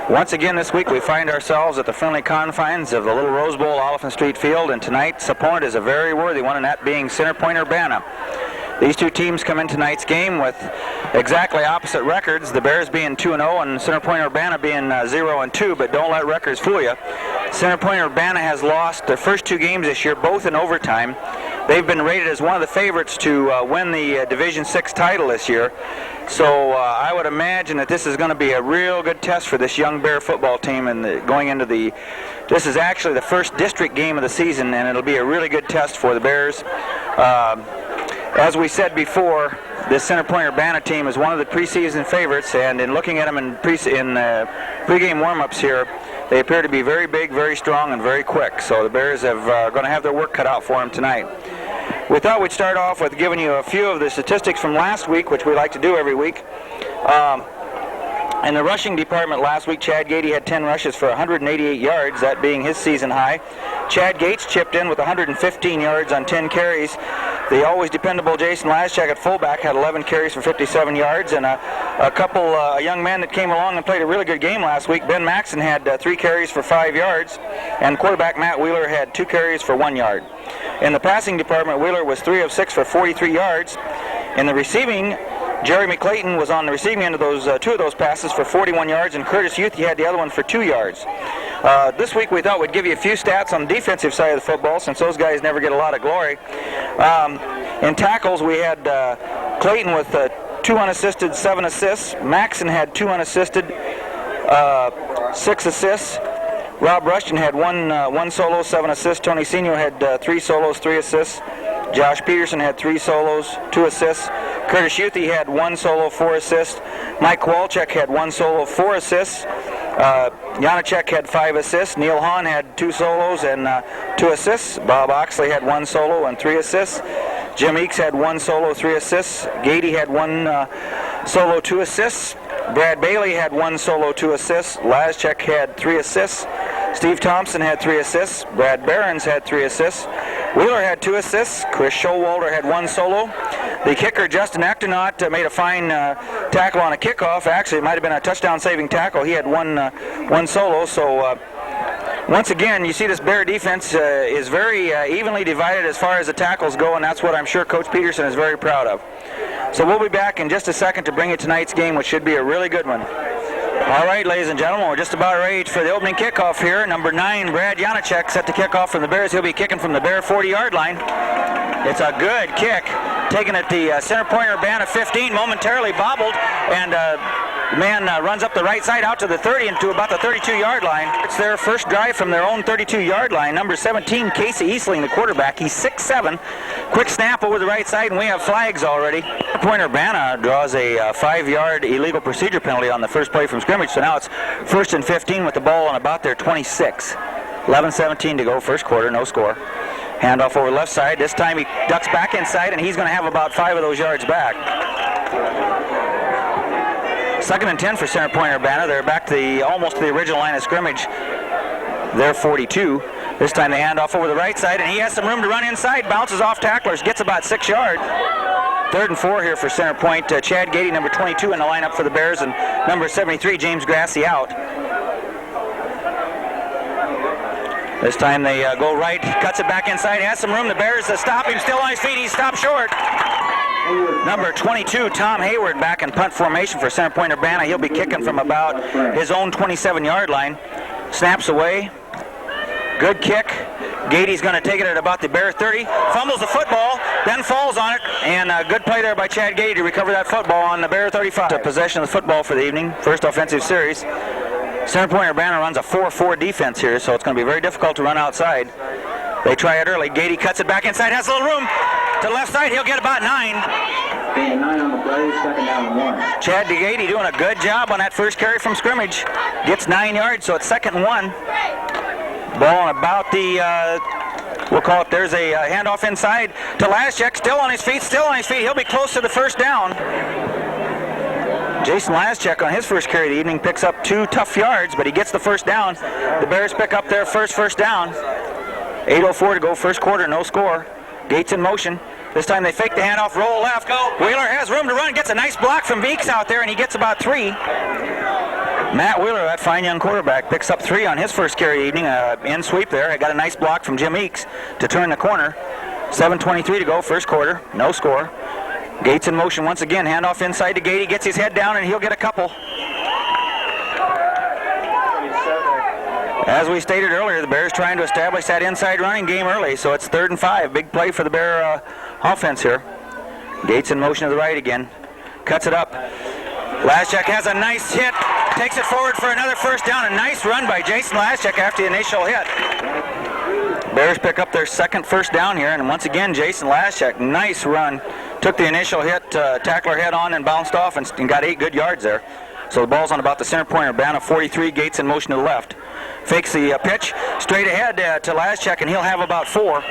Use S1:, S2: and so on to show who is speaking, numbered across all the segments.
S1: Once again this week we find ourselves at the friendly confines of the Little Rose Bowl, Oliphant Street Field, and tonight's opponent is a very worthy one, and that being Center Point-Urbana. These two teams come in tonight's game with exactly opposite records, the Bears being 2-0 and Center Point-Urbana being 0-2, but don't let records fool you. Center Point-Urbana has lost their first two games this year, both in overtime. They've been rated as one of the favorites to win the Division VI title this year. So I would imagine that this is going to be a real good test for this young Bear football team, and going into this is actually the first district game of the season, and it'll be a really good test for the Bears. As we said before, this Center Point-Urbana team is one of the preseason favorites, and in looking at them in pregame warm-ups here, they appear to be very big, very strong, and very quick. So the Bears are going to have their work cut out for them tonight. We thought we'd start off with giving you a few of the statistics from last week, which we like to do every week. In the rushing department last week, Chad Gady had 10 rushes for 188 yards, that being his season high. Chad Gates chipped in with 115 yards on 10 carries. The always dependable Jason Laschak at fullback had 11 carries for 57 yards, and a young man that came along and played a really good game last week, Ben Maxson, had 3 carries for 5 yards, and quarterback Matt Wheeler had 2 carries for 1 yard. In the passing department, Wheeler was 3 of 6 for 43 yards. In the receiving, Jerry McClayton was on the receiving end of those 2 of those passes for 41 yards, and Curtis Youthy had the other one for 2 yards. This week we thought we'd give you a few stats on the defensive side of the football, since those guys never get a lot of glory. In tackles, we had Clayton with 2 unassisted, 7 assists. Maxson had 2 unassisted, 6 assists. Rob Rushton had one solo, 7 assists. Tony Senior had 3 solos, 3 assists. Josh Peterson had 3 solos, 2 assists. Curtis Youthy had 1 solo, 4 assists. Mike Kowalczyk had 1 solo, 4 assists. Janacek had 5 assists. Neil Hahn had 2 solos and 2 assists. Bob Oxley had 1 solo and 3 assists. Jim Eakes had 1 solo, 3 assists. Gady had 1 solo, 2 assists. Brad Bailey had 1 solo, 2 assists. Laschak had 3 assists. Steve Thompson had 3 assists. Brad Behrens had 3 assists. Wheeler had 2 assists. Chris Showalter had 1 solo. The kicker, Justin Actonaut, made a fine tackle on a kickoff. Actually, it might have been a touchdown-saving tackle. He had one solo. So once again, you see this Bear defense is very evenly divided as far as the tackles go, and that's what I'm sure Coach Peterson is very proud of. So we'll be back in just a second to bring you tonight's game, which should be a really good one. All right, ladies and gentlemen, we're just about ready for the opening kickoff here. Number 9, Brad Janacek, set to kick off from the Bears. He'll be kicking from the Bear 40-yard line. It's a good kick, taken at the Center Point-Urbana 15, momentarily bobbled, and the man runs up the right side out to the 30 and to about the 32-yard line. It's their first drive from their own 32-yard line. Number 17, Casey Eastling, the quarterback. He's 6'7". Quick snap over the right side, and we have flags already. Point-Urbana draws a 5-yard illegal procedure penalty on the first play from scrimmage, so now it's 1st and 15 with the ball on about their 26. 11-17 to go, first quarter, no score. Handoff over the left side. This time he ducks back inside, and he's going to have about 5 of those yards back. 2nd and 10 for Center Point-Urbana. They're back to almost to the original line of scrimmage. They're 42. This time they hand off over the right side, and he has some room to run inside. Bounces off tacklers, gets about 6 yards. 3rd and 4 here for Center Point. Chad Gady, number 22, in the lineup for the Bears, and number 73, James Grassi, out. This time they go right, cuts it back inside, has some room. The Bears stop him, still on his feet. He's stopped short. Number 22, Tom Hayward, back in punt formation for Center Point-Urbana. He'll be kicking from about his own 27-yard line. Snaps away. Good kick. Gady's going to take it at about the Bear 30. Fumbles the football, then falls on it. And a good play there by Chad Gady to recover that football on the Bear 35. Possession of the football for the evening. First offensive series. Center Point-Urbana runs a 4-4 defense here, so it's going to be very difficult to run outside. They try it early. Gady cuts it back inside, has a little room. To the left side, he'll get about 9.
S2: 9 on the play, 2nd down and 1.
S1: Chad Gady doing a good job on that first carry from scrimmage. Gets 9 yards, so it's 2nd and 1. Ball on about the, we'll call it, there's a handoff inside to Laschak, still on his feet. He'll be close to the first down. Jason Laschak on his first carry of the evening picks up 2 tough yards, but he gets the first down. The Bears pick up their first down. 8:04 to go, first quarter, no score. Gates in motion. This time they fake the handoff, roll left. Wheeler has room to run, gets a nice block from Beeks out there, and he gets about 3. Matt Wheeler, that fine young quarterback, picks up 3 on his first carry evening. In sweep there. I got a nice block from Jim Eakes to turn the corner. 7:23 to go, first quarter. No score. Gates in motion once again. Handoff inside to Gady. Gets his head down, and he'll get a couple. As we stated earlier, the Bears trying to establish that inside running game early, so it's 3rd and 5. Big play for the Bear offense here. Gates in motion to the right again. Cuts it up. Laschek has a nice hit. Takes it forward for another first down. A nice run by Jason Laschek after the initial hit. Bears pick up their second first down here, and once again, Jason Laschek, nice run. Took the initial hit, tackler head on, and bounced off and got 8 good yards there. So the ball's on about the center point. Urbana 43, Gates in motion to the left. Fakes the pitch straight ahead to Laschek, and he'll have about 4.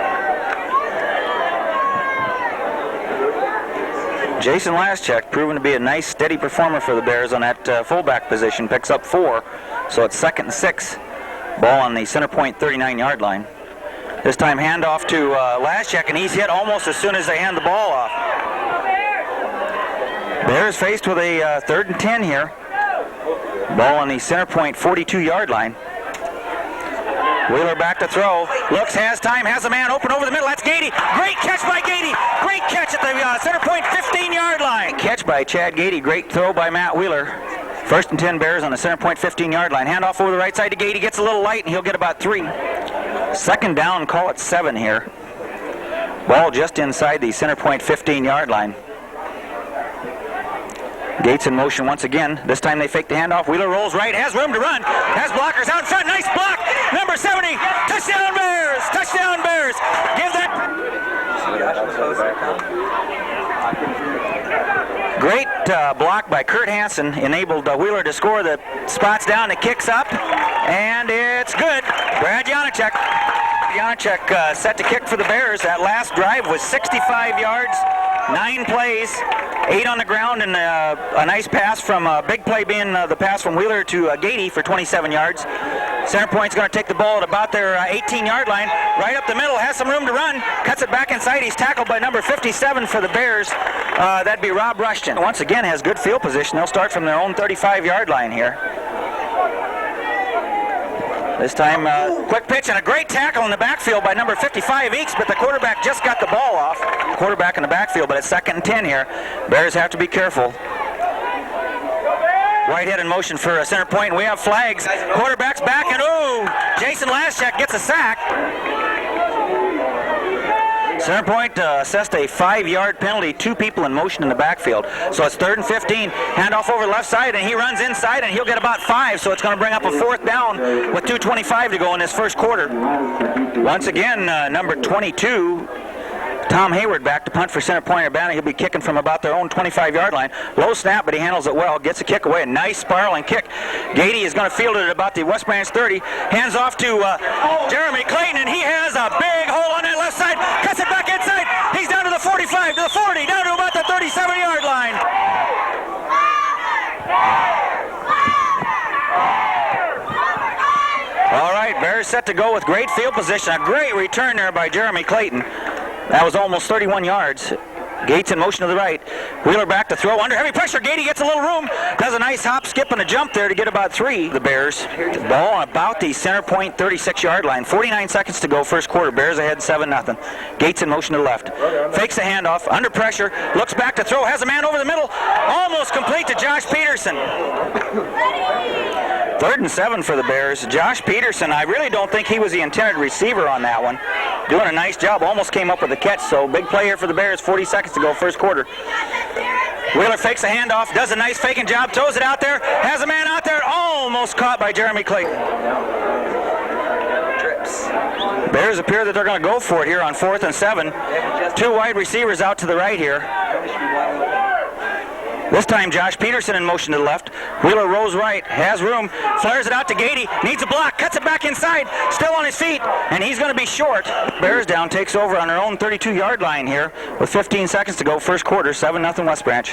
S1: Jason Laschek, proven to be a nice, steady performer for the Bears on that fullback position, picks up 4. So it's 2nd and 6. Ball on the center point 39-yard line. This time handoff to Laschek, and he's hit almost as soon as they hand the ball off. Bears faced with a 3rd and 10 here. Ball on the center point 42-yard line. Wheeler back to throw. Looks, has time, has a man open over the middle. That's Gady. Great catch by Gady. Great catch at the center point 15-yard line. Catch by Chad Gady. Great throw by Matt Wheeler. 1st and 10 Bears on the center point 15-yard line. Handoff over the right side to Gady. Gets a little light, and he'll get about 3. 2nd down, call it 7 here. Ball just inside the center point 15-yard line. Gates in motion once again. This time they fake the handoff. Wheeler rolls right, has room to run, has blockers out in front. Nice block. Number 70. Touchdown Bears. Touchdown Bears. Give that. Great block by Kurt Hansen enabled Wheeler to score. The spots down, it kicks up, and it's good. Brad Janacek. Janacek set to kick for the Bears. That last drive was 65 yards, 9 plays, 8 on the ground, and a nice pass from big play being the pass from Wheeler to Gady for 27 yards. Center point's going to take the ball at about their 18-yard line. Right up the middle, has some room to run, cuts it back inside. He's tackled by number 57 for the Bears. That'd be Rob Rushton. Once again, has good field position. They'll start from their own 35-yard line here. This time, quick pitch and a great tackle in the backfield by number 55, Eakes, but the quarterback just got the ball off. Quarterback in the backfield, but it's 2nd and 10 here. Bears have to be careful. Whitehead in motion for a center point, and we have flags. Quarterback's back, and Jason Laschek gets a sack. Center point assessed a 5-yard penalty, 2 people in motion in the backfield. So it's 3rd and 15. Handoff over the left side, and he runs inside, and he'll get about 5. So it's going to bring up a 4th down with 2:25 to go in this first quarter. Once again, number 22, Tom Hayward back to punt for center point Urbana. He'll be kicking from about their own 25-yard line. Low snap, but he handles it well. Gets a kick away. A nice spiraling kick. Gady is going to field it at about the West Branch 30. Hands off to Jeremy Clayton, and he has a big hole on that left side. Cuts it back inside. He's down to the 45, to the 40, down to about the 37-yard line. All right, Bears set to go with great field position. A great return there by Jeremy Clayton. That was almost 31 yards. Gates in motion to the right. Wheeler back to throw. Under heavy pressure. Gady gets a little room. Does a nice hop, skip, and a jump there to get about 3. The Bears. Ball on about the center point 36-yard line. 49 seconds to go first quarter. Bears ahead 7-0. Gates in motion to the left. Fakes the handoff. Under pressure. Looks back to throw. Has a man over the middle. Almost complete to Josh Peterson. 3rd and 7 for the Bears. Josh Peterson, I really don't think he was the intended receiver on that one. Doing a nice job. Almost came up with the catch, so big play here for the Bears. 40 seconds to go first quarter. Wheeler fakes a handoff, does a nice faking job, throws it out there, has a man out there, almost caught by Jeremy Clayton. Bears appear that they're going to go for it here on 4th and 7. 2 wide receivers out to the right here. This time Josh Peterson in motion to the left. Wheeler rolls right, has room, flares it out to Gady, needs a block, cuts it back inside, still on his feet, and he's going to be short. Bears down, takes over on their own 32-yard line here with 15 seconds to go first quarter, 7-0 West Branch.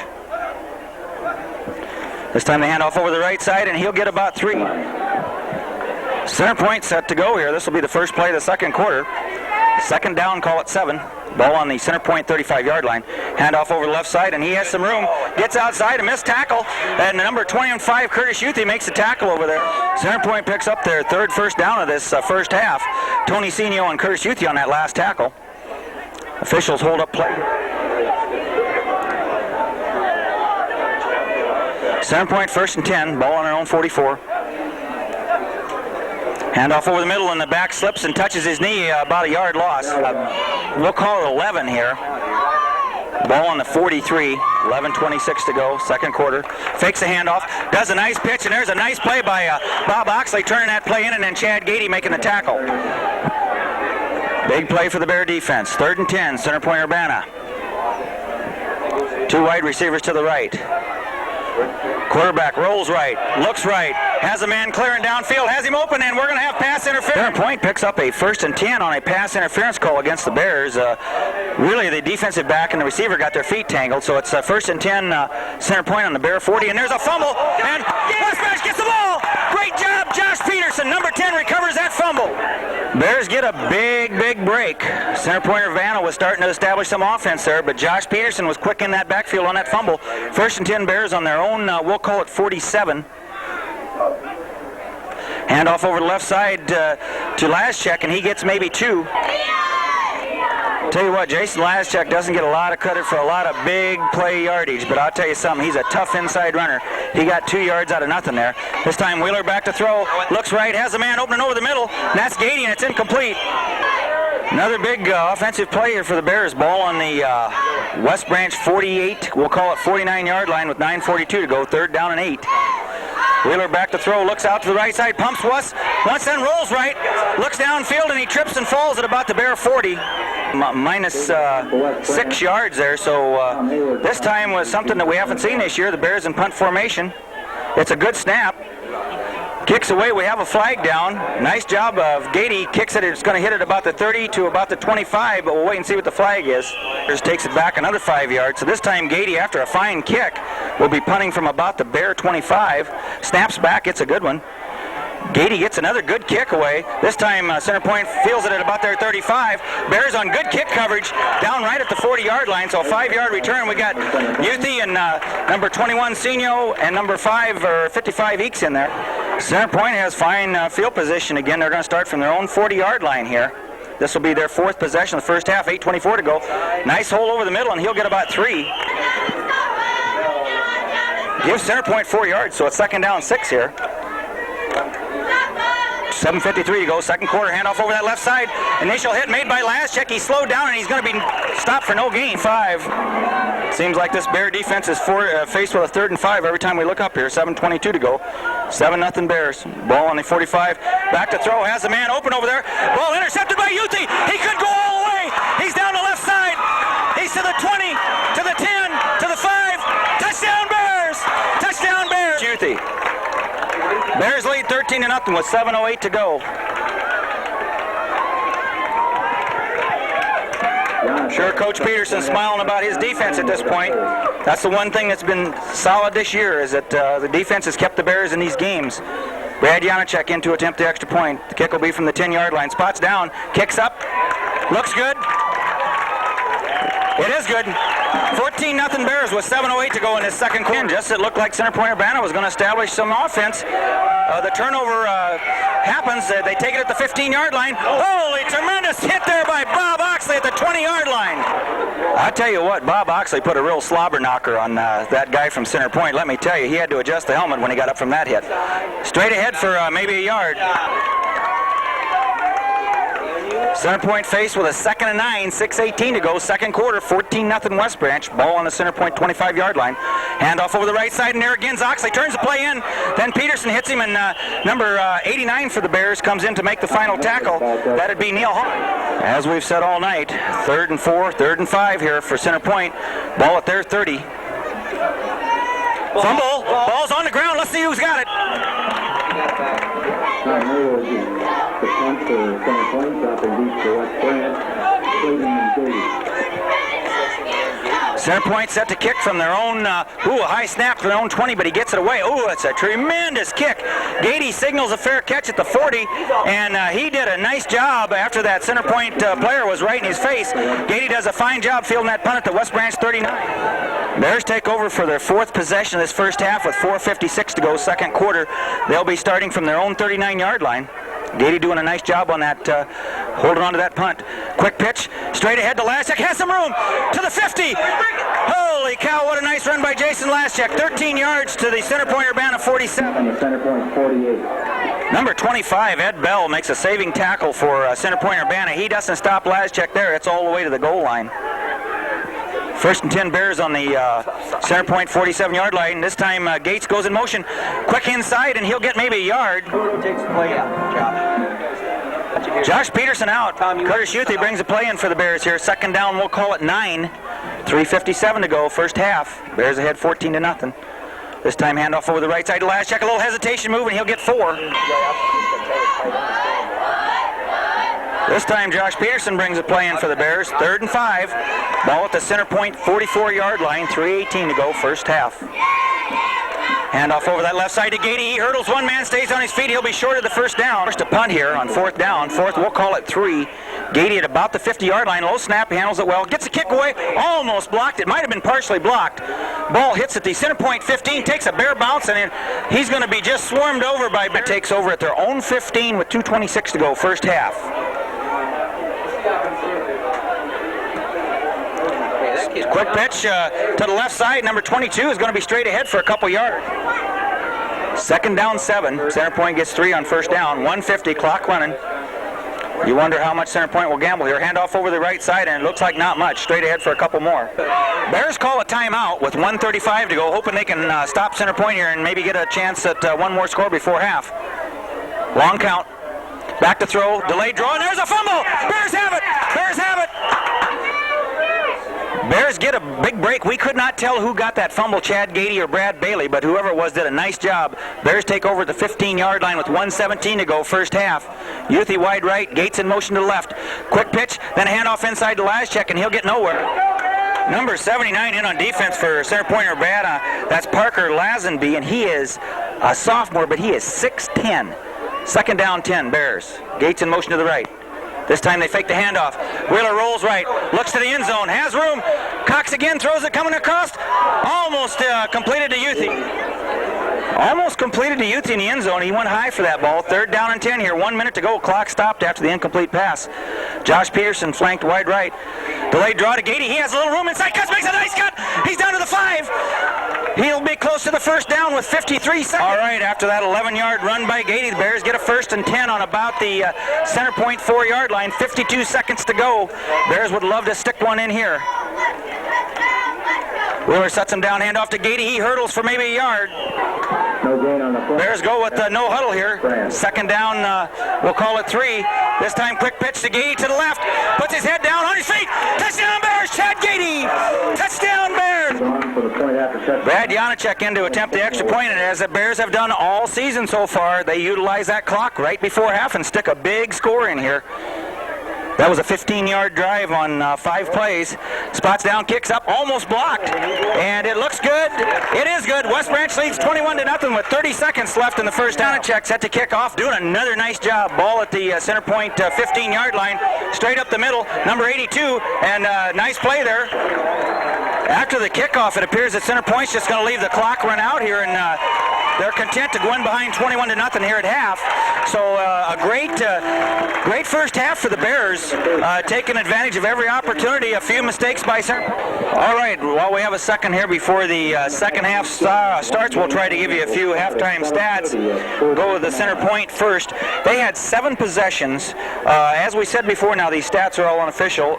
S1: This time they hand off over the right side, and he'll get about 3. Center point set to go here. This will be the first play of the second quarter. Second down, call it 7. Ball on the center point 35-yard line. Handoff over the left side, and he has some room. Gets outside, a missed tackle. And number 25, Curtis Youthy, makes the tackle over there. Center point picks up their third first down of this first half. Tony Senio and Curtis Youthy on that last tackle. Officials hold up play. Center point, 1st and 10. Ball on their own 44. Handoff over the middle, and the back slips and touches his knee, about a yard loss. We'll call it 11 here. Ball on the 43, 11:26 to go, second quarter. Fakes a handoff, does a nice pitch, and there's a nice play by Bob Oxley turning that play in, and then Chad Gady making the tackle. Big play for the Bear defense. 3rd and 10, center point Urbana. 2 wide receivers to the right. Quarterback rolls right, looks right, has a man clearing downfield, has him open, and we're going to have pass interference. Center point picks up a 1st and 10 on a pass interference call against the Bears. Really, the defensive back and the receiver got their feet tangled, so it's 1st and 10 center point on the Bear 40, and there's a fumble, and West Branch gets the ball. Great job, Josh Peterson. Number 10 recovers that fumble. Bears get a big break. Center point Urbana was starting to establish some offense there, but Josh Peterson was quick in that backfield on that fumble. 1st and 10 Bears on their own, we'll call it 47. Handoff over the left side to Laschek, and he gets maybe 2. Tell you what, Jason Laschek doesn't get a lot of credit for a lot of big play yardage, but I'll tell you something, he's a tough inside runner. He got 2 yards out of nothing there. This time Wheeler back to throw, looks right, has a man opening over the middle, and that's Gady, and it's incomplete. Another big offensive play here for the Bears. Ball on the West Branch 48, we'll call it 49-yard line with 9:42 to go, 3rd down and 8. Wheeler back to throw, looks out to the right side, pumps once then rolls right, looks downfield, and he trips and falls at about the Bear 40. Minus 6 yards there, so this time was something that we haven't seen this year. The Bears in punt formation. It's a good snap. Kicks away, we have a flag down. Nice job of Gady, kicks it, it's going to hit it about the 30 to about the 25, but we'll wait and see what the flag is. Just takes it back another 5 yards, so this time Gady, after a fine kick, will be punting from about the Bear 25. Snaps back, it's a good one. Gady gets another good kick away. This time center point feels it at about their 35. Bears on good kick coverage down right at the 40-yard line, so a 5-yard return. We got Youthy and number 21 Senio and number 5 or 55 Eeks in there. Center point has fine field position again. They're going to start from their own 40-yard line here. This will be their 4th possession of the first half, 8:24 to go. Nice hole over the middle, and he'll get about 3. Gives center point 4 yards, so it's 2nd down 6 here. 7:53 to go, second quarter, handoff over that left side. Initial hit made by Laschek. He slowed down, and he's going to be stopped for no gain. 5. Seems like this Bear defense is faced with a 3rd and 5 every time we look up here. 7:22 to go. 7-0 Bears. Ball on the 45. Back to throw. Has a man open over there. Ball intercepted by Youthy. He could go all the way. He's down the left side. He's to the 20, to the 10, to the 5. Touchdown Bears! Touchdown Bears! Youthy. Bears lead 13-0 with 7:08 to go. Sure, Coach Peterson smiling about his defense at this point. That's the one thing that's been solid this year, is that the defense has kept the Bears in these games. Brad Janacek in to attempt the extra point. The kick will be from the 10-yard line. Spots down, kicks up, looks good. It is good. 14-0 Bears with 7:08 to go in this second quarter. Just it looked like center point Urbana was going to establish some offense. The turnover happens. They take it at the 15-yard line. Holy tremendous hit there by Bob Oxley at the 20-yard line. I tell you what, Bob Oxley put a real slobber knocker on that guy from center point. Let me tell you, he had to adjust the helmet when he got up from that hit. Straight ahead for maybe a yard. Center point faced with a 2nd and 9, 6:18 to go, second quarter, 14-0 West Branch. Ball on the center point 25-yard line. Handoff over the right side, and there again Oxley turns the play in. Then Peterson hits him, and number 89 for the Bears comes in to make the final tackle. That'd be Neil Hall. As we've said all night, 3rd and 4, 3rd and 5 here for center point. Ball at their 30. Fumble. Ball's on the ground. Let's see who's got it. Center point set to kick from their own, a high snap from their own 20, but he gets it away. Oh, it's a tremendous kick. Gady signals a fair catch at the 40, and he did a nice job after that center point player was right in his face. Gady does a fine job fielding that punt at the West Branch 39. Bears take over for their 4th possession of this first half with 4:56 to go, second quarter. They'll be starting from their own 39-yard line. Gady doing a nice job on that, holding on to that punt. Quick pitch, straight ahead to Laschek, has some room, to the 50. Holy cow, what a nice run by Jason Laschek. 13 yards to the center point Urbana 47.
S2: And the center point 48.
S1: Number 25, Ed Bell, makes a saving tackle for center point Urbana. He doesn't stop Laschek there. It's all the way to the goal line. First and 10 Bears on the center point 47-yard line. This time Gates goes in motion. Quick inside, and he'll get maybe a yard. Josh Peterson out. Curtis Youthy brings a play in for the Bears here. Second down, we'll call it 9. 3:57 to go, first half. Bears ahead 14-0. This time handoff over the right side to Laschek. A little hesitation move, and he'll get 4. This time Josh Peterson brings a play in for the Bears. 3rd and 5. Ball at the center point 44-yard line. 3:18 to go, first half. Handoff over that left side to Gady. He hurdles one man, stays on his feet. He'll be short of the first down. First a punt here on 4th down. 4th, we'll call it 3. Gady at about the 50-yard line. Low snap, he handles it well. Gets a kick away, almost blocked. It might have been partially blocked. Ball hits at the center point 15, takes a bare bounce, and he's going to be just swarmed over by Bears. Takes over at their own 15 with 2:26 to go, first half. Quick pitch to the left side. Number 22 is going to be straight ahead for a couple yards. Second down 7. Center point gets 3 on first down. 1:50, clock running. You wonder how much center point will gamble here. Handoff over the right side, and it looks like not much. Straight ahead for a couple more. Bears call a timeout with 1:35 to go, hoping they can stop center point here and maybe get a chance at one more score before half. Long count. Back to throw. Delayed draw, and there's a fumble. Bears have it. Bears have it. Bears get a big break. We could not tell who got that fumble, Chad Gady or Brad Bailey, but whoever it was did a nice job. Bears take over the 15-yard line with 1:17 to go, first half. Youthy wide right, Gates in motion to the left. Quick pitch, then a handoff inside to Laschek, and he'll get nowhere. Number 79 in on defense for center point Urbana. That's Parker Lazenby, and he is a sophomore, but he is 6'10". Second down 10, Bears. Gates in motion to the right. This time they fake the handoff. Wheeler rolls right, looks to the end zone, has room. Cox again, throws it coming across. Almost completed to Youthy. Almost completed to Youthy in the end zone. He went high for that ball. 3rd down and 10 here. 1 minute to go. Clock stopped after the incomplete pass. Josh Peterson flanked wide right. Delayed draw to Gady. He has a little room inside. Cuts, makes a nice cut. He's down to the 5. He'll be close to the first down with 53 seconds. All right, after that 11-yard run by Gady, the Bears get a 1st and 10 on about the center point 4-yard line. 52 seconds to go. Bears would love to stick one in here. Wheeler sets him down, handoff to Gady. He hurdles for maybe a yard.
S2: No gain on the play.
S1: Bears go with no huddle here. Second down, we'll call it 3. This time quick pitch to Gady to the left. Puts his head down on his feet. Touchdown Bears, Chad Gady. Touchdown Bears. Brad Janacek in to attempt the extra point, and as the Bears have done all season so far, they utilize that clock right before half and stick a big score in here. That was a 15-yard drive on 5 plays. Spots down, kicks up, almost blocked. And it looks good. It is good. West Branch leads 21-0 with 30 seconds left in the first down. Check set to kick off, doing another nice job. Ball at the center point 15-yard line, straight up the middle. Number 82, and nice play there. After the kickoff, it appears that center point's just going to leave the clock run out here, and they're content to go in behind 21-0 here at half. So a great first half for the Bears, taking advantage of every opportunity. A few mistakes by center. All right, while we have a second here before the second half starts, we'll try to give you a few halftime stats. We'll go with the center point first. They had 7 possessions. As we said before, now these stats are all unofficial.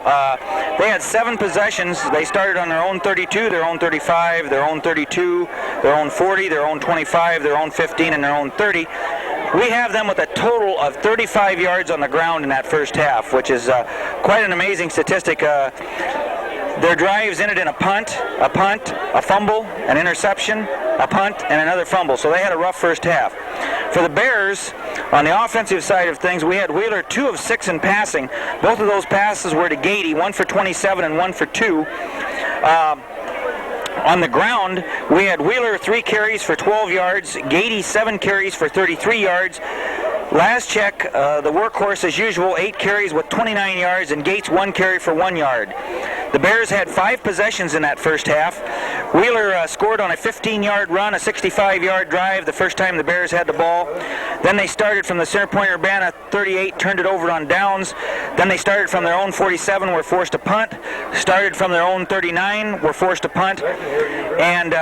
S1: They had 7 possessions. They started on their own 32, their own 35, their own 32, their own 40, their own 25, their own 15, and their own 30. We have them with a total of 35 yards on the ground in that first half, which is quite an amazing statistic. Their drives ended in a punt, a fumble, an interception, a punt, and another fumble. So they had a rough first half. For the Bears, on the offensive side of things, we had Wheeler 2 of 6 in passing. Both of those passes were to Gady, 1 for 27 and 1 for 2. On the ground, we had Wheeler 3 carries for 12 yards, Gady 7 carries for 33 yards. Last check, the workhorse as usual, 8 carries with 29 yards, and Gates 1 carry for 1 yard. The Bears had 5 possessions in that first half. Wheeler scored on a 15-yard run, a 65-yard drive, the first time the Bears had the ball. Then they started from the center Point-Urbana 38, turned it over on downs. Then they started from their own 47, were forced to punt. Started from their own 39, were forced to punt. And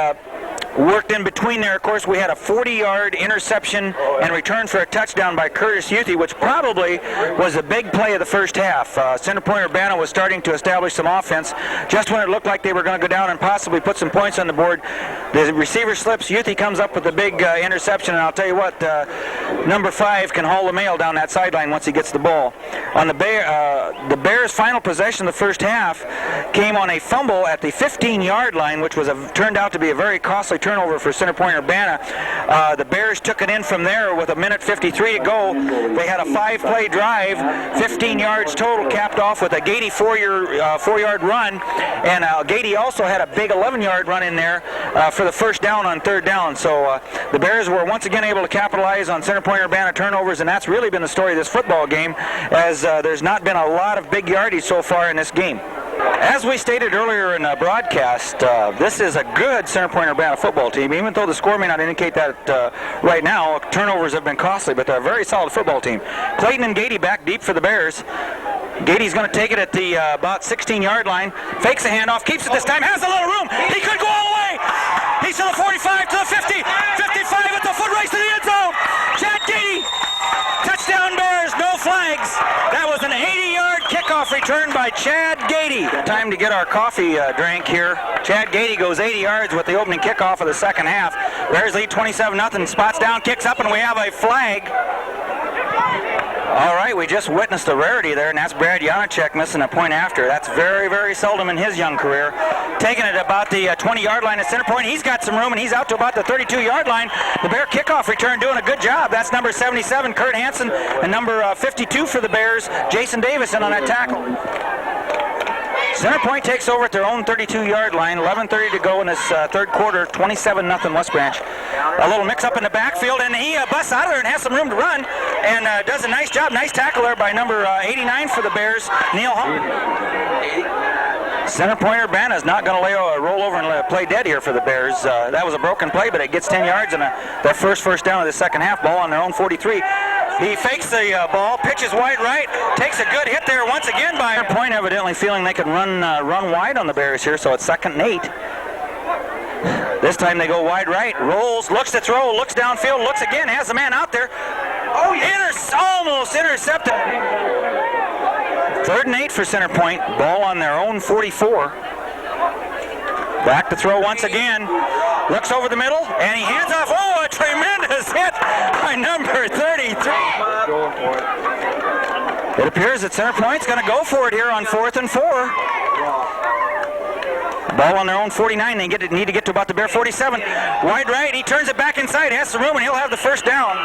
S1: worked in between there. Of course, we had a 40-yard interception and return for a touchdown by Curtis Youthy, which probably was a big play of the first half. Center Point-Urbana was starting to establish some offense. Just when it looked like they were going to go down and possibly put some points on the board, the receiver slips. Youthy comes up with a big interception, and I'll tell you what, number 5 can haul the mail down that sideline once he gets the ball. On the Bears' final possession of the first half came on a fumble at the 15-yard line, which was turned out to be a very costly turnover for Center Point-Urbana. The Bears took it in from there with 1:53 to go. They had a 5-play drive, 15 yards total, capped off with a Gady 4-yard run, and Gady also had a big 11-yard run in there for the first down on third down. So the Bears were once again able to capitalize on Center Point-Urbana turnovers, and that's really been the story of this football game, as there's not been a lot of big yardage so far in this game. As we stated earlier in the broadcast, this is a good Center Point-Urbana football team. Even though the score may not indicate that right now, turnovers have been costly, but they're a very solid football team. Clayton and Gady back deep for the Bears. Gady's going to take it at the about 16-yard line. Fakes a handoff, keeps it this time, has a little room. He could go all the way. He's to the 45, to the 50, 55 at the foot race to the end zone. Chad Gady, touchdown Bears, no flags. That was an 80-yard kickoff return by Chad Gady. Time to get our coffee drink here. Chad Gady goes 80 yards with the opening kickoff of the second half. Bears lead 27-0, spots down, kicks up, and we have a flag. All right, we just witnessed a rarity there, and that's Brad Janacek missing a point after. That's very, very seldom in his young career. Taking it about the 20-yard line at center point. He's got some room, and he's out to about the 32-yard line. The Bear kickoff return doing a good job. That's number 77, Kurt Hansen, and number 52 for the Bears, Jason Davison on that tackle. Center Point takes over at their own 32-yard line. 11:30 to go in this third quarter. 27-0 West Branch. A little mix-up in the backfield, and he busts out of there and has some room to run, and does a nice job. Nice tackle there by number 89 for the Bears, Neil Hahn. Center Point-Urbana is not going to roll over and play dead here for the Bears. That was a broken play, but it gets 10 yards and their first down of the second half. Ball on their own 43. He fakes the ball, pitches wide right, takes a good hit there once again by Center Point, evidently feeling they can run wide on the Bears here, so it's 2nd and 8. This time they go wide right, rolls, looks to throw, looks downfield, looks again, has a man out there. Oh, almost intercepted. 3rd and 8 for Center Point, ball on their own 44. Back to throw once again, looks over the middle, and he hands off. Oh, a tremendous hit by number 33. It appears that Center Point's going to go for it here on 4th and 4. Ball on their own 49. They need to get to about the Bear 47. Wide right, he turns it back inside, has some room, and he'll have the first down.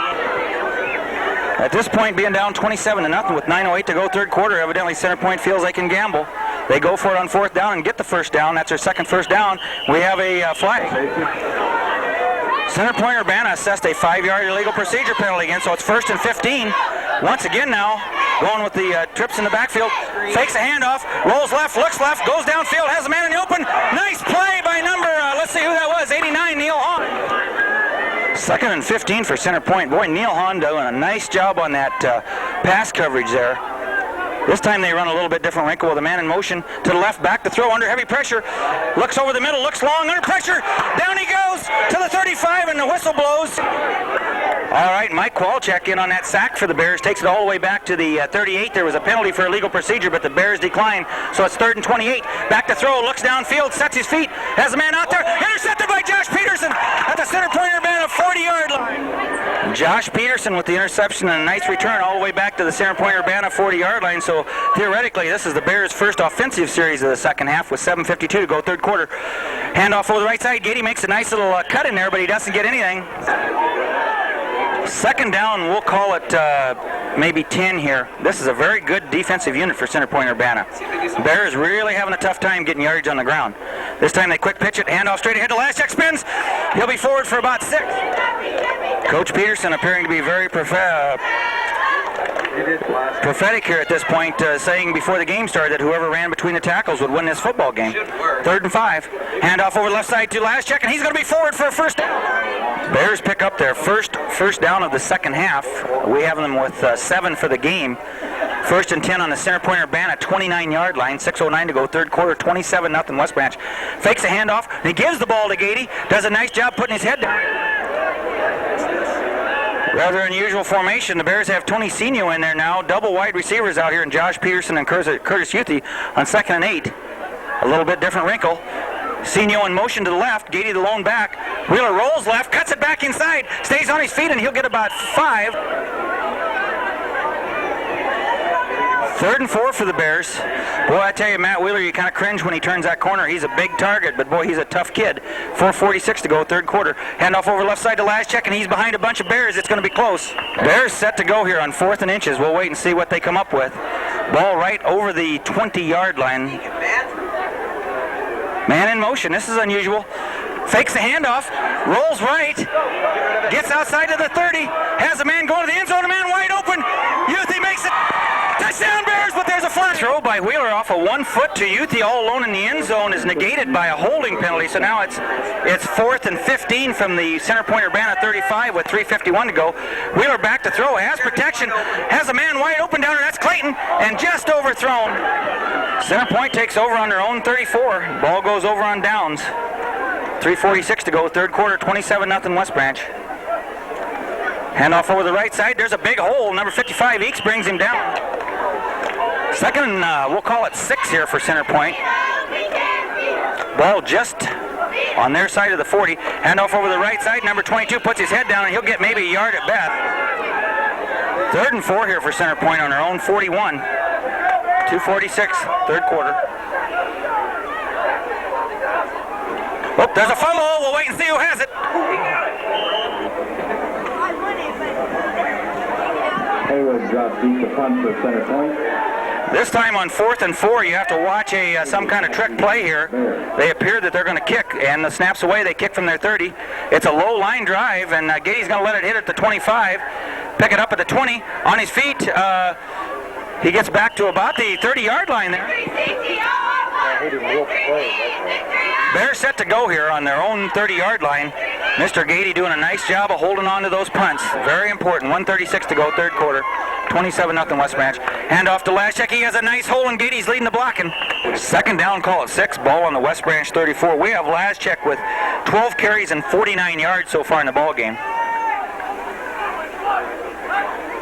S1: At this point, being down 27-0 with 9:08 to go, third quarter, evidently Center Point feels they can gamble. They go for it on 4th down and get the first down. That's their second first down. We have a flag. Center Point-Urbana assessed a 5-yard illegal procedure penalty again, so it's 1st and 15. Once again now, going with the trips in the backfield. Fakes a handoff, rolls left, looks left, goes downfield, has a man in the open. Nice play by number, let's see who that was, 89, Neil Hahn. 2nd and 15 for Center Point. Boy, Neil Hahn doing a nice job on that pass coverage there. This time they run a little bit different wrinkle with a man in motion to the left, back to throw under heavy pressure. Looks over the middle, looks long, under pressure. Down he goes to the 35, and the whistle blows. All right, Mike Kowalczyk in on that sack for the Bears. Takes it all the way back to the 38. There was a penalty for illegal procedure, but the Bears decline. So it's 3rd and 28. Back to throw, looks downfield, sets his feet, has a man out there. Intercepted by Josh Peterson at the Center Point-Urbana 40-yard line. Josh Peterson with the interception and a nice return all the way back to the Center Point-Urbana 40-yard line. So theoretically, this is the Bears' first offensive series of the second half with 7:52 to go, third quarter. Handoff over the right side. Gady makes a nice little cut in there, but he doesn't get anything. Second down, we'll call it maybe 10 here. This is a very good defensive unit for Center Point-Urbana. Bears really having a tough time getting yardage on the ground. This time they quick pitch it, handoff straight ahead to Laschek, spins. He'll be forward for about 6. Coach Peterson appearing to be very prophetic here at this point, saying before the game started that whoever ran between the tackles would win this football game. 3rd and 5. Handoff over left side to Laschek, and he's going to be forward for a first down. Bears pick up their first down of the second half. We have them with 7 for the game. 1st and 10 on the Center Point-Urbana 29-yard line. 6:09 to go, third quarter, 27-0 West Branch. Fakes a handoff, and he gives the ball to Gady. Does a nice job putting his head down. Rather unusual formation. The Bears have Tony Senior in there now. Double wide receivers out here, and Josh Peterson and Curtis Youthy on 2nd and 8. A little bit different wrinkle. Senior in motion to the left. Gady the lone back. Wheeler rolls left, cuts it back inside, stays on his feet, and he'll get about 5. 3rd and 4 for the Bears. Boy, I tell you, Matt Wheeler, you kind of cringe when he turns that corner. He's a big target, but boy, he's a tough kid. 4:46 to go, third quarter. Handoff over left side to Laschek, and he's behind a bunch of Bears. It's going to be close. Bears set to go here on 4th and inches. We'll wait and see what they come up with. Ball right over the 20-yard line. Man in motion. This is unusual. Fakes the handoff, rolls right, gets outside to the 30, has a man going to the end zone, a man wide open. Youthy makes it. Touchdown Bears, but there's a flag. Throw by Wheeler off of 1 foot to Youthy all alone in the end zone is negated by a holding penalty. So now it's 4th and 15 from the Center Point-Urbana 35 with 3:51 to go. Wheeler back to throw, has protection, has a man wide open down there. That's Clayton, and just overthrown. Center Point takes over on their own 34. Ball goes over on downs. 3:46 to go, third quarter, 27-0 West Branch. Handoff over the right side. There's a big hole. Number 55, Eakes brings him down. Second, we'll call it 6 here for Center Point. Ball just on their side of the 40. Handoff over the right side. Number 22 puts his head down, and he'll get maybe a yard at best. 3rd and 4 here for Center Point on their own 41. 2:46, third quarter. Oh, there's a fumble. We'll wait and see who has it.
S2: Haywood drops deep to punt for Center Point.
S1: This time on 4th and 4, you have to watch some kind of trick play here. They appear that they're going to kick, and the snap's away. They kick from their 30. It's a low line drive, and Gady's going to let it hit at the 25. Pick it up at the 20. On his feet, he gets back to about the 30-yard line there. Bears set to go here on their own 30-yard line. Mr. Gady doing a nice job of holding on to those punts. Very important. 1:36 to go, third quarter. 27-0 West Branch. Handoff to Laschek. He has a nice hole, and Gady's leading the blocking. Second down, call it 6. Ball on the West Branch 34. We have Laschek with 12 carries and 49 yards so far in the ball game.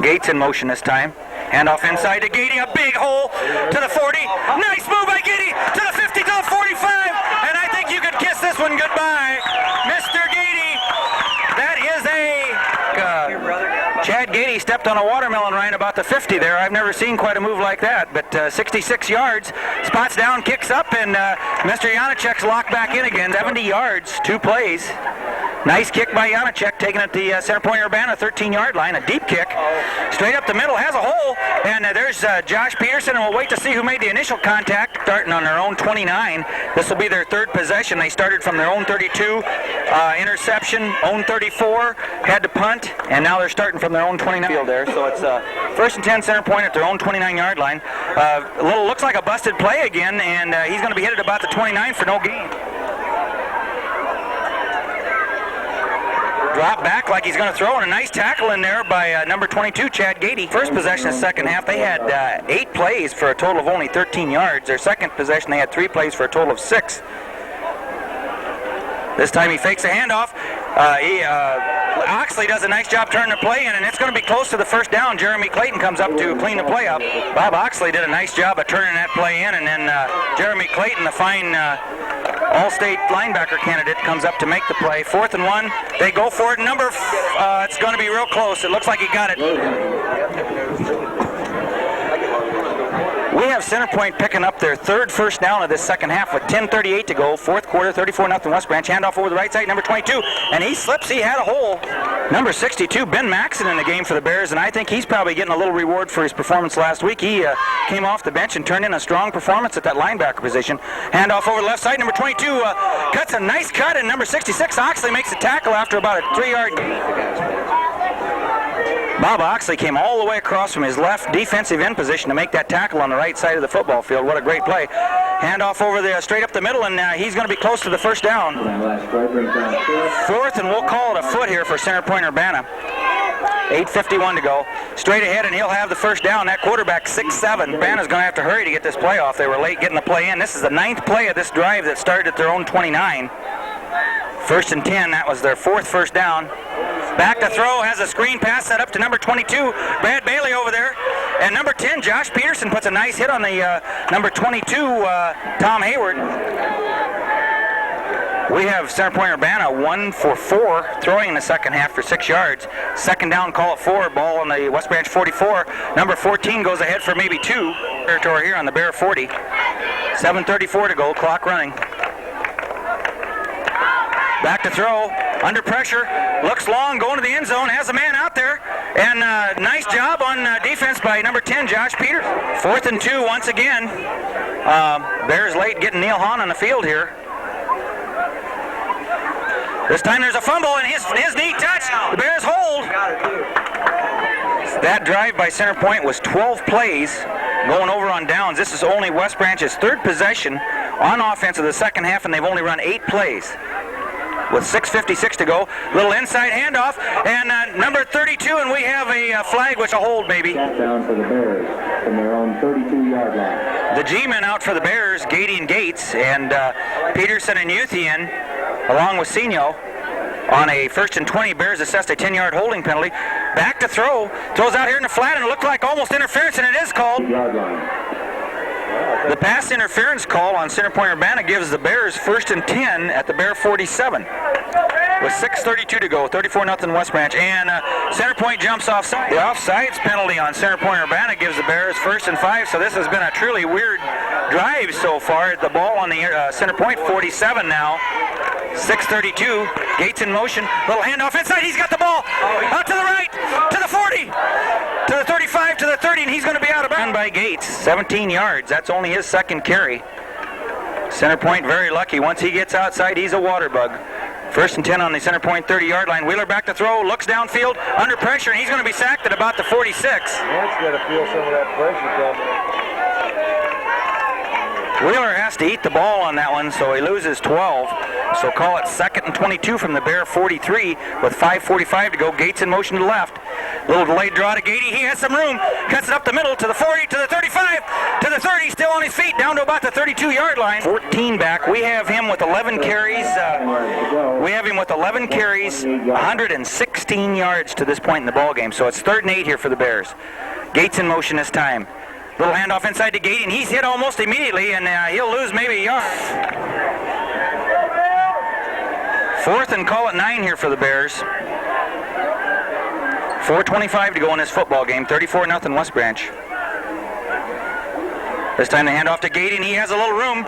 S1: Gates in motion this time. Handoff inside to Gady, a big hole to the 40. Nice move by Gady to the 50, to the 45. And I think you could kiss this one goodbye. Mr. Gady, that is Chad Gady stepped on a watermelon right about the 50 there. I've never seen quite a move like that, but 66 yards, spots down, kicks up, and Mr. Janacek's locked back in again. 70 yards, 2 plays. Nice kick by Janacek, taking it the Center Point-Urbana 13-yard line. A deep kick, straight up the middle, has a hole, and there's Josh Peterson, and we'll wait to see who made the initial contact, starting on their own 29. This will be their 3rd possession. They started from their own 32, interception, own 34, had to punt, and now they're starting from their own 29 field there. So it's 1st and 10 Center Point at their own 29-yard line. Looks like a busted play again, and he's going to be hit at about the 29 for no gain. Drop back like he's going to throw, and a nice tackle in there by number 22, Chad Gady. First possession of the second half, they had 8 plays for a total of only 13 yards. Their second possession, they had 3 plays for a total of 6. This time he fakes a handoff. Oxley does a nice job turning the play in, and it's going to be close to the first down. Jeremy Clayton comes up to clean the play up. Bob Oxley did a nice job of turning that play in, and then Jeremy Clayton, the fine All-State linebacker candidate, comes up to make the play. 4th and 1. They go for it. It's going to be real close. It looks like he got it. We have Center Point picking up their third first down of this second half with 10:38 to go. Fourth quarter, 34-0 West Branch. Handoff over the right side, number 22. And he slips. He had a hole. Number 62, Ben Maxon in the game for the Bears, and I think he's probably getting a little reward for his performance last week. He came off the bench and turned in a strong performance at that linebacker position. Handoff over the left side, number 22 cuts a nice cut, and number 66, Oxley, makes a tackle after about a 3-yard gain. Bob Oxley came all the way across from his left defensive end position to make that tackle on the right side of the football field. What a great play. Handoff over the straight up the middle, and he's going to be close to the first down. Fourth, and we'll call it a foot here for Center Point-Urbana. 8:51 to go. Straight ahead, and he'll have the first down. That quarterback, 6'7". Urbana's going to have to hurry to get this play off. They were late getting the play in. This is the 9th play of this drive that started at their own 29. First and 10, that was their 4th first down. Back to throw, has a screen pass set up to number 22, Brad Bailey over there. And number 10, Josh Peterson, puts a nice hit on the number 22, Tom Hayward. We have Center Point-Urbana 1 for 4, throwing in the second half for 6 yards. Second down, call it 4, ball on the West Branch 44. Number 14 goes ahead for maybe 2. Territory here on the Bear 40. 7:34 to go, clock running. Back to throw, under pressure, looks long, going to the end zone, has a man out there, and nice job on defense by number 10, Josh Peters. 4th and 2 once again. Bears late getting Neil Hahn on the field here. This time there's a fumble, and his knee touch. The Bears hold. That drive by Center Point was 12 plays going over on downs. This is only West Branch's 3rd possession on offense of the second half, and they've only run 8 plays. With 6:56 to go, little inside handoff, and number 32, and we have a flag, which a hold, maybe.
S2: Down for the Bears from their own 32-yard line.
S1: The G-men out for the Bears, Gady and Gates, and Peterson and Youthian, along with Senio, on a 1st and 20. Bears assessed a 10-yard holding penalty. Back to throw, throws out here in the flat, and it looked like almost interference, and it is called.
S2: 2-yard line.
S1: The pass interference call on Center Point-Urbana gives the Bears 1st and 10 at the Bear 47. With 6:32 to go, 34-0 West Branch, and Center Point jumps offside. The offsides penalty on Center Point-Urbana gives the Bears 1st and 5, so this has been a truly weird drive so far. The ball on the Center Point 47 now. 6:32, Gates in motion, little handoff inside, he's got the ball, out to the right, to the 40, to the 35, to the 30, and he's going to be out of bounds by Gates, 17 yards, that's only his 2nd carry. Center Point very lucky, once he gets outside, he's a water bug. 1st and 10 on the Center Point 30-yard line. Wheeler back to throw, looks downfield, under pressure, and he's going to be sacked at about the 46.
S3: He's got to feel some of that pressure coming.
S1: Wheeler has to eat the ball on that one, so he loses 12. So call it 2nd and 22 from the Bear 43 with 5:45 to go. Gates in motion to the left. Little delayed draw to Gady. He has some room. Cuts it up the middle to the 40, to the 35, to the 30. Still on his feet, down to about the 32-yard line. 14 back. We have him with 11 carries. 116 yards to this point in the ball game. So it's 3rd and 8 here for the Bears. Gates in motion this time. Little handoff inside to Gady, and he's hit almost immediately, and he'll lose maybe a yard. 4th and call it 9 here for the Bears. 4:25 to go in this football game. 34-0 West Branch. This time the handoff to Gady, and he has a little room.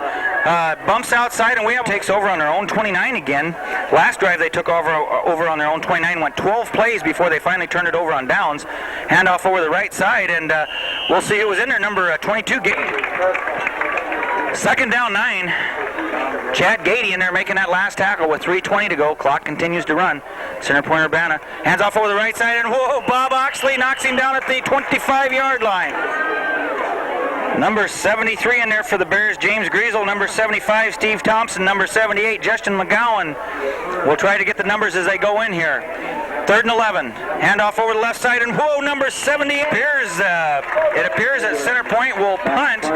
S1: Bumps outside, and we have takes over on their own 29 again. Last drive they took over on their own 29, went 12 plays before they finally turned it over on downs. Handoff over the right side, and we'll see who was in there. Number 22, Gady. 2nd down 9. Chad Gady in there making that last tackle with 3:20 to go. Clock continues to run. Center Point-Urbana hands off over the right side, and whoa, Bob Oxley knocks him down at the 25-yard line. Number 73 in there for the Bears, James Griesel. Number 75, Steve Thompson. Number 78, Justin McGowan. We'll try to get the numbers as they go in here. 3rd and 11. Handoff over the left side, and whoa, number 70 appears. It appears that Center Point will punt.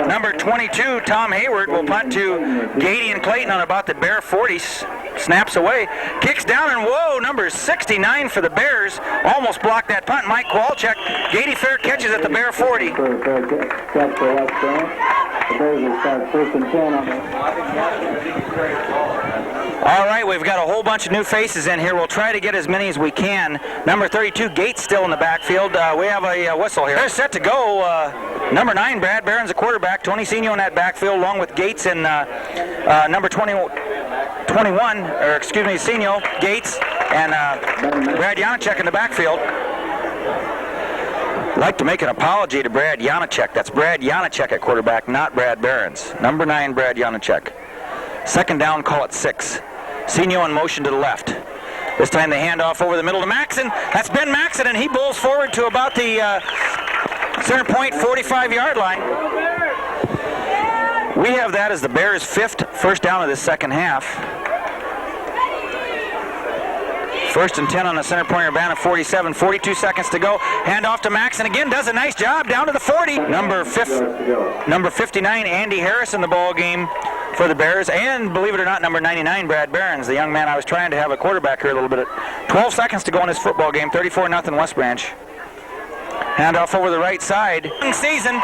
S1: Number 22, Tom Hayward, will punt to Gady and Clayton on about the Bear 40. Snaps away, kicks down, and whoa, number 69 for the Bears. Almost blocked that punt. Mike Kowalczyk. Gady fair catches at the Bear 40.
S2: The Bears will start 1st and 10 on
S1: All right, we've got a whole bunch of new faces in here. We'll try to get as many as we can. Number 32, Gates, still in the backfield. We have a whistle here. They're set to go. Number 9, Brad Barron's a quarterback. Tony Senior in that backfield, along with Gates and number 21, Senior, Gates, and Brad Janacek in the backfield. I'd like to make an apology to Brad Janacek. That's Brad Janacek at quarterback, not Brad Barron's. Number 9, Brad Janacek. Second down, call it 6. Senior in motion to the left. This time they hand off over the middle to Maxon. That's Ben Maxon, and he bowls forward to about the center point 45-yard line. We have that as the Bears' 5th first down of the second half. First and 10 on the center Point-Urbana 47, 42 seconds to go. Hand off to Maxon again, does a nice job down to the 40. Number 59, Andy Harris in the ball game for the Bears, and believe it or not, number 99, Brad Barron's, the young man I was trying to have a quarterback here a little bit. 12 seconds to go in this football game, 34-0 West Branch. Hand off over the right side. Season,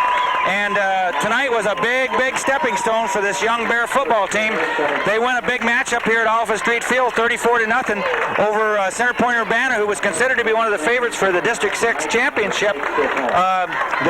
S1: and tonight was a big stepping stone for this young Bear football team. They win a big matchup here at Alpha Street Field, 34-0 over Center Point-Urbana, who was considered to be one of the favorites for the District 6 championship.